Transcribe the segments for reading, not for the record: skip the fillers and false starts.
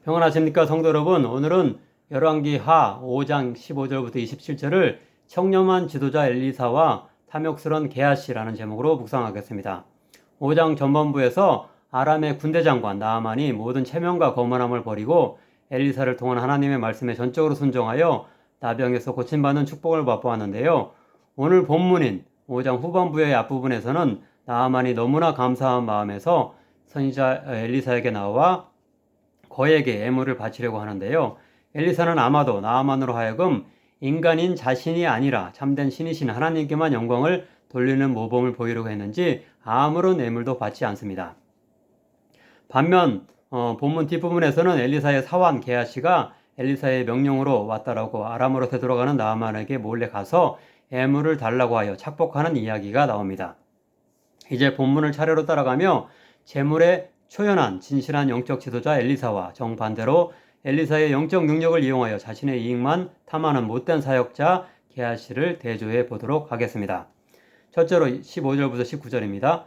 평안하십니까 성도 여러분. 오늘은 열왕기 하 5장 15절부터 27절을 청렴한 지도자 엘리사와 탐욕스런 게하시라는 제목으로 묵상하겠습니다. 5장 전반부에서 아람의 군대 장관 나아만이 모든 체면과 거만함을 버리고 엘리사를 통한 하나님의 말씀에 전적으로 순종하여 나병에서 고침받는 축복을 맛보았는데요. 오늘 본문인 5장 후반부의 앞부분에서는 나아만이 너무나 감사한 마음에서 선지자 엘리사에게 나와 거액의 예물을 바치려고 하는데요. 엘리사는 아마도 나아만으로 하여금 인간인 자신이 아니라 참된 신이신 하나님께만 영광을 돌리는 모범을 보이려고 했는지 아무런 예물도 받지 않습니다. 반면 본문 뒷부분에서는 엘리사의 사환 게하시가 엘리사의 명령으로 왔다라고 아람으로 되돌아가는 나아만에게 몰래 가서 예물을 달라고 하여 착복하는 이야기가 나옵니다. 이제 본문을 차례로 따라가며 재물의 초연한 진실한 영적 지도자 엘리사와 정반대로 엘리사의 영적 능력을 이용하여 자신의 이익만 탐하는 못된 사역자 게하시를 대조해 보도록 하겠습니다. 첫째로 15절부터 19절입니다.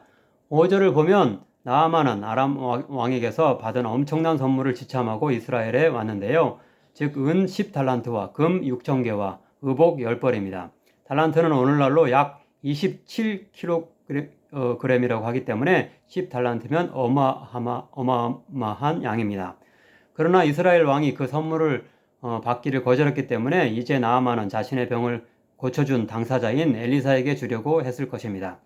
5절을 보면 나아만은 아람 왕에게서 받은 엄청난 선물을 지참하고 이스라엘에 왔는데요. 즉 은 10달란트와 금 6,000개와 의복 10벌입니다. 달란트는 오늘날로 약 27kg이라고 하기 때문에 10달란트면 어마어마한 양입니다. 그러나 이스라엘 왕이 그 선물을 받기를 거절했기 때문에 이제 나아만은 자신의 병을 고쳐준 당사자인 엘리사에게 주려고 했을 것입니다.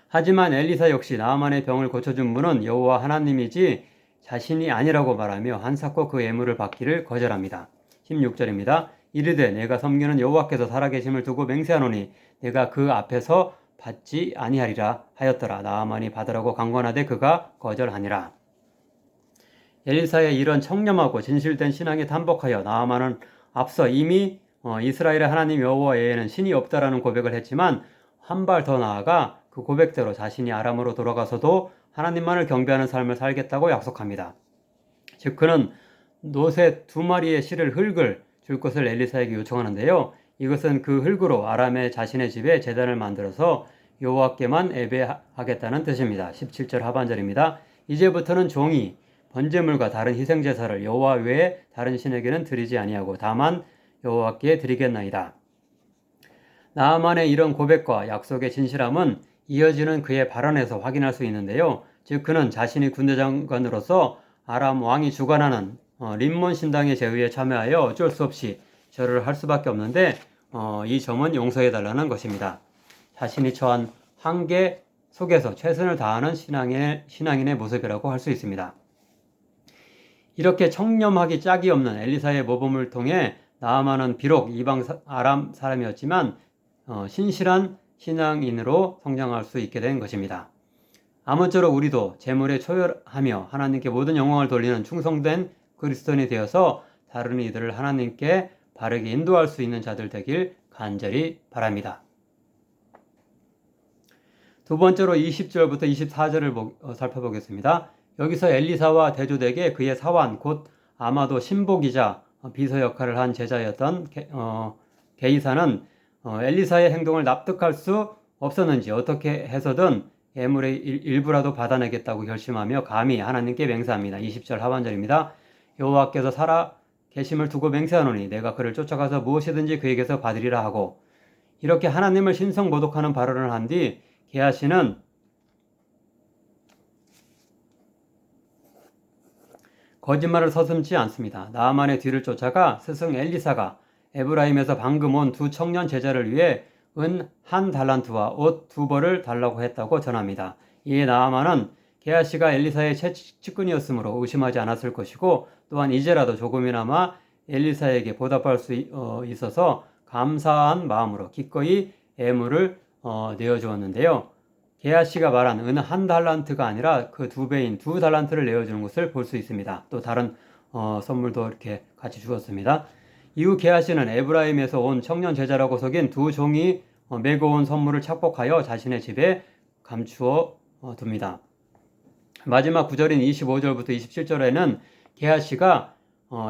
하지만 엘리사 역시 나아만의 병을 고쳐준 분은 여호와 하나님이지 자신이 아니라고 말하며 한사코 그 예물을 받기를 거절합니다. 16절입니다. 이르되 내가 섬기는 여호와께서 살아계심을 두고 맹세하노니 내가 그 앞에서 받지 아니하리라 하였더라. 나아만이 받으라고 강권하되 그가 거절하니라. 엘리사의 이런 청렴하고 진실된 신앙에 탄복하여 나아만은 앞서 이미 이스라엘의 하나님 여호와 외에는 신이 없다라는 고백을 했지만 한 발 더 나아가 그 고백대로 자신이 아람으로 돌아가서도 하나님만을 경배하는 삶을 살겠다고 약속합니다. 즉 그는 노새 2마리의 실을 흙을 줄 것을 엘리사에게 요청하는데요. 이것은 그 흙으로 아람의 자신의 집에 제단을 만들어서 여호와께만 예배하겠다는 뜻입니다. 17절 하반절입니다. 이제부터는 종이 번제물과 다른 희생제사를 여호와 외에 다른 신에게는 드리지 아니하고 다만 여호와께 드리겠나이다. 나아만의 이런 고백과 약속의 진실함은 이어지는 그의 발언에서 확인할 수 있는데요. 즉 그는 자신이 군대 장관으로서 아람 왕이 주관하는 림몬 신당의 제의에 참여하여 어쩔 수 없이 절을 할 수밖에 없는데 이 점은 용서해 달라는 것입니다. 자신이 처한 한계 속에서 최선을 다하는 신앙인의 모습이라고 할 수 있습니다. 이렇게 청렴하기 짝이 없는 엘리사의 모범을 통해 나아만은 비록 이방 아람 사람이었지만 신실한 신앙인으로 성장할 수 있게 된 것입니다. 아무쪼록 우리도 재물에 초열하며 하나님께 모든 영광을 돌리는 충성된 그리스도인이 되어서 다른 이들을 하나님께 바르게 인도할 수 있는 자들 되길 간절히 바랍니다. 두 번째로 20절부터 24절을 살펴보겠습니다. 여기서 엘리사와 대조되게 그의 사환 곧 아마도 신복이자 비서 역할을 한 제자였던 게이사는 엘리사의 행동을 납득할 수 없었는지 어떻게 해서든 예물의 일부라도 받아내겠다고 결심하며 감히 하나님께 맹세합니다. 20절 하반절입니다. 여호와께서 살아 계심을 두고 맹세하노니 내가 그를 쫓아가서 무엇이든지 그에게서 받으리라 하고 이렇게 하나님을 신성모독하는 발언을 한 뒤 게하시는 거짓말을 서슴지 않습니다. 나아만의 뒤를 쫓아가 스승 엘리사가 에브라임에서 방금 온 2 청년 제자를 위해 은 1달란트와 옷 2벌을 달라고 했다고 전합니다. 이에 나아만은 게하시가 엘리사의 측근이었으므로 의심하지 않았을 것이고 또한 이제라도 조금이나마 엘리사에게 보답할 수 있어서 감사한 마음으로 기꺼이 예물을 내어주었는데요. 게하시가 말한 은 1달란트가 아니라 그 2배인 2달란트를 내어주는 것을 볼 수 있습니다. 또 다른 선물도 이렇게 같이 주었습니다. 이후 게하시는 에브라임에서 온 청년 제자라고 속인 2 종이 메고 온 선물을 착복하여 자신의 집에 감추어 둡니다. 마지막 구절인 25절부터 27절에는 게하시가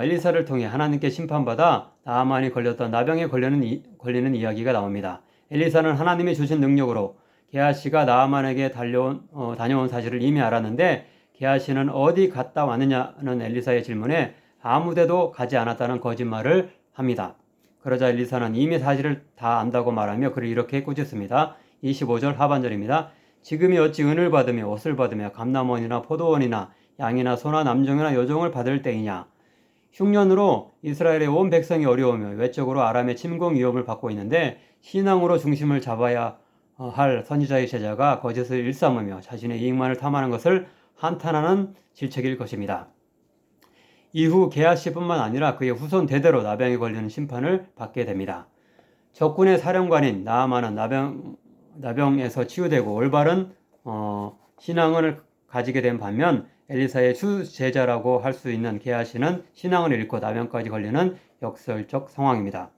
엘리사를 통해 하나님께 심판받아 나아만이 걸렸던 나병에 걸리는 이야기가 나옵니다. 엘리사는 하나님이 주신 능력으로 게하시가 나아만에게 다녀온 사실을 이미 알았는데 게하시는 어디 갔다 왔느냐는 엘리사의 질문에 아무데도 가지 않았다는 거짓말을 합니다. 그러자 엘리사는 이미 사실을 다 안다고 말하며 그를 이렇게 꾸짖습니다. 25절 하반절입니다. 지금이 어찌 은을 받으며 옷을 받으며 감람원이나 포도원이나 양이나 소나 남종이나 여종을 받을 때이냐. 흉년으로 이스라엘의 온 백성이 어려우며 외적으로 아람의 침공 위협을 받고 있는데 신앙으로 중심을 잡아야 할 선지자의 제자가 거짓을 일삼으며 자신의 이익만을 탐하는 것을 한탄하는 질책일 것입니다. 이후 게하시뿐만 아니라 그의 후손 대대로 나병에 걸리는 심판을 받게 됩니다. 적군의 사령관인 나아만은 나병에서 치유되고 올바른 신앙을 가지게 된 반면 엘리사의 추제자라고 할 수 있는 게하시는 신앙을 잃고 나병까지 걸리는 역설적 상황입니다.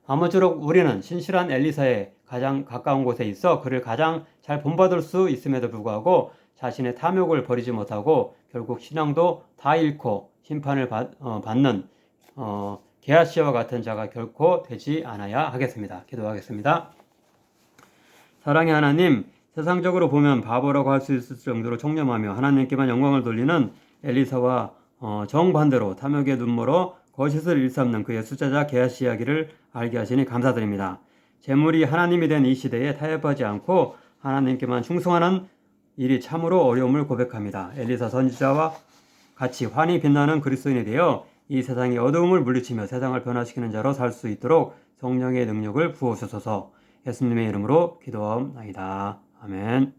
아무쪼록 우리는 신실한 엘리사의 가장 가까운 곳에 있어 그를 가장 잘 본받을 수 있음에도 불구하고 자신의 탐욕을 버리지 못하고 결국 신앙도 다 잃고 심판을 받는 게하시와 같은 자가 결코 되지 않아야 하겠습니다. 기도하겠습니다. 사랑의 하나님, 세상적으로 보면 바보라고 할 수 있을 정도로 청렴하며 하나님께만 영광을 돌리는 엘리사와 정반대로 탐욕의 눈멀어 거짓을 일삼는 그의 수제자 게하시 이야기를 알게 하시니 감사드립니다. 재물이 하나님이 된 이 시대에 타협하지 않고 하나님께만 충성하는 일이 참으로 어려움을 고백합니다. 엘리사 선지자와 같이 환히 빛나는 그리스도인이 되어 이 세상의 어두움을 물리치며 세상을 변화시키는 자로 살 수 있도록 성령의 능력을 부어주소서. 예수님의 이름으로 기도하옵나이다. 아멘.